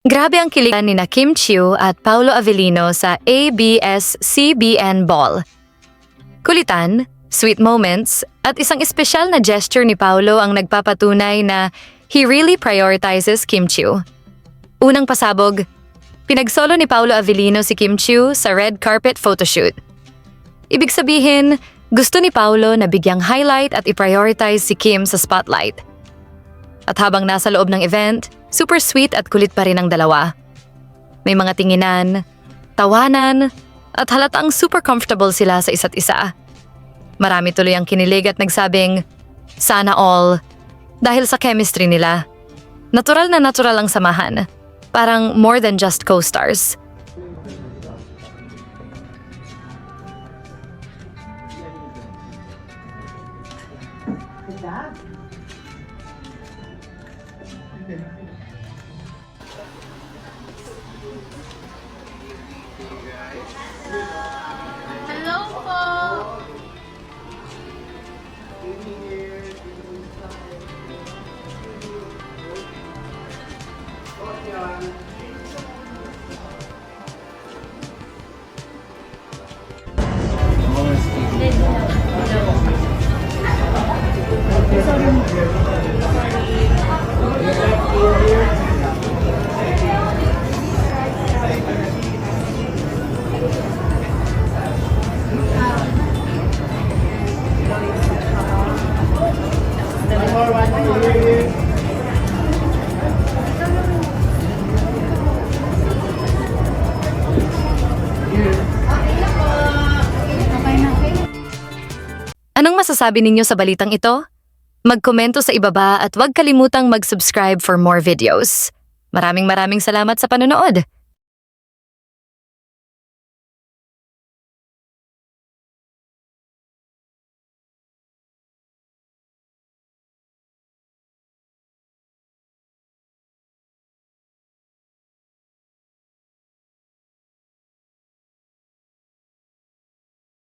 Grabe ang kilikan ni Kim Chiu at Paolo Avellino sa ABS-CBN Ball. Kulitan, sweet moments, at isang espesyal na gesture ni Paolo ang nagpapatunay na he really prioritizes Kim Chiu. Unang pasabog, pinagsolo ni Paolo Avellino si Kim Chiu sa red carpet photoshoot. Ibig sabihin, gusto ni Paolo na bigyang highlight at i-prioritize si Kim sa spotlight. At habang nasa loob ng event, super sweet at kulit pa rin ang dalawa. May mga tinginan, tawanan, at halatang super comfortable sila sa isa't isa. Marami tuloy ang kinilig at nagsabing, sana all, dahil sa chemistry nila. Natural na natural ang samahan. Parang more than just co-stars. Hello po! Anong masasabi ninyo sa balitang ito? Magkomento sa ibaba at huwag kalimutang mag-subscribe for more videos. Maraming salamat sa panonood!